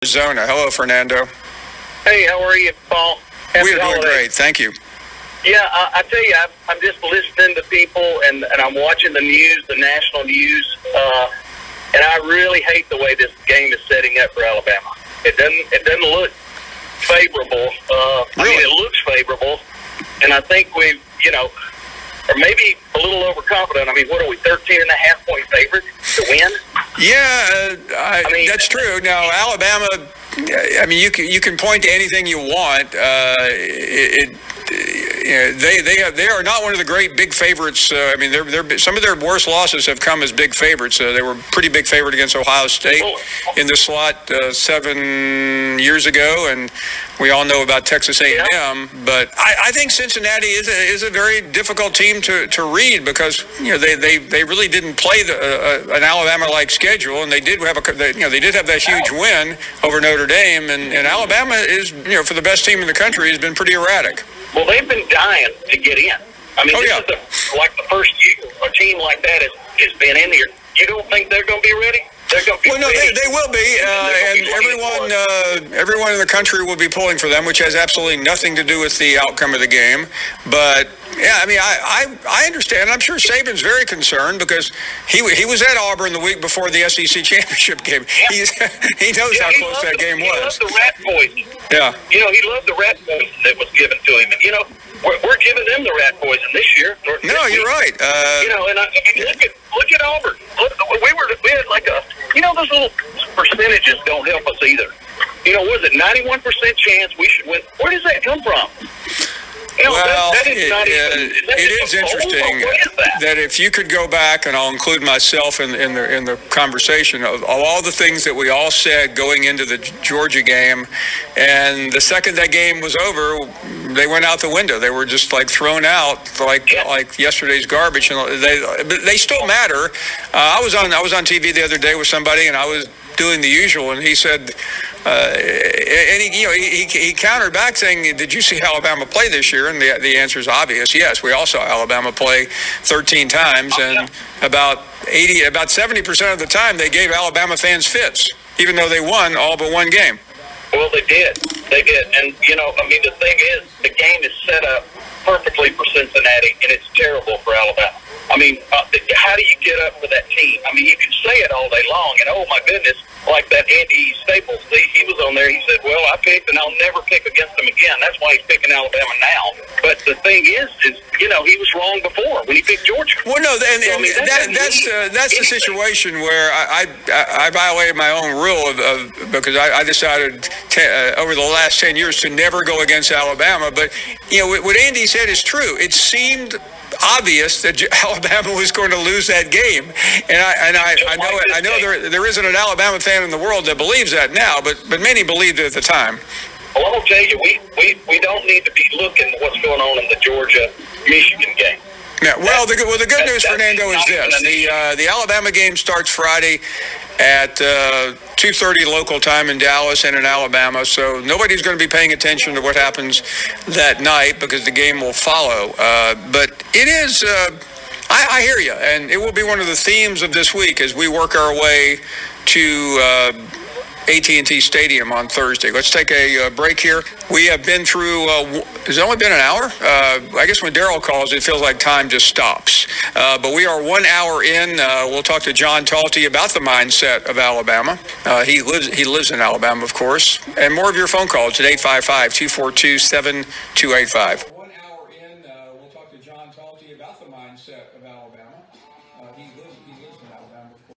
Arizona. Hello, Fernando. Hey, how are you, Paul? We are doing great. Thank you. Yeah, I tell you, I'm just listening to people, and I'm watching the news, the national news, and I really hate the way this game is setting up for Alabama. It doesn't look favorable. I mean, it looks favorable, and I think we've, or maybe a little overconfident. I mean, what are we, 13.5-point favorites to win? Yeah, I mean, that's true. Now, Alabama, I mean, you can point to anything you want. They are not one of the great big favorites. I mean, some of their worst losses have come as big favorites. They were a pretty big favorite against Ohio State in the slot 7 years ago, and we all know about Texas A&M. But I think Cincinnati is a very difficult team to read because they really didn't play an Alabama-like schedule, and they did have that huge win over Notre Dame, and Alabama is for the best team in the country has been pretty erratic. Well, they've been dying to get in. I mean, this is like the first year a team like that has been in here. You don't think they're going to be ready? They're going to be ready. They will be, and everyone in the country will be pulling for them, which has absolutely nothing to do with the outcome of the game. But yeah, I mean, I understand. I'm sure Saban's very concerned because he was at Auburn the week before the SEC championship game. Yeah. He knows how close that game was. He loved the rat poison. Yeah. He loved the rat poison that was given to him, and we're giving them the rat poison this year. No, you're right. And I mean, look at Auburn. We had like those little percentages don't help us either. Was it 91% chance we should win? Where does that come from? It is interesting that if you could go back, and I'll include myself in the conversation of all the things that we all said going into the Georgia game, and the second that game was over, they went out the window. They were just like thrown out like yesterday's garbage, and they still matter. I was on TV the other day with somebody, and I was doing the usual, and he said, and he countered back saying, "Did you see Alabama play this year?" And the answer is obvious. Yes, we all saw Alabama play 13 times, and about 70% of the time they gave Alabama fans fits, even though they won all but one game. Well, they did, and I mean, the thing is, the game is set up perfectly for Cincinnati, and it's terrible for Alabama. I mean, how do you get up for that team? I mean, you can say it all day long, and oh my goodness, like that Andy Staples, he was on there. He said, "Well, I picked, and I'll never pick against them again." That's why he's picking Alabama now. But the thing is he was wrong before when he picked Georgia. Well, no, that's the situation where I violated my own rule because I decided over the last 10 years to never go against Alabama. But what Andy said is true. It seemed obvious that Alabama was going to lose that game, and I know there isn't an Alabama fan in the world that believes that now, but many believed it at the time. Well, I'll tell you, we don't need to be looking at what's going on in the Georgia-Michigan game. Yeah, well, the good news, Fernando, is this: the Alabama game starts Friday at 2:30 local time in Dallas and in Alabama, so nobody's going to be paying attention to what happens that night because the game will follow. But it is, I hear you, and it will be one of the themes of this week as we work our way to AT&T Stadium on Thursday. Let's take a break here. We have been through, it's only been an hour. I guess when Daryl calls, it feels like time just stops. But we are 1 hour in. We'll talk to John Talty about the mindset of Alabama. He lives in Alabama, of course. And more of your phone calls at 855-242-7285. 1 hour in, we'll talk to John Talty about the mindset of Alabama. He lives in Alabama, of course.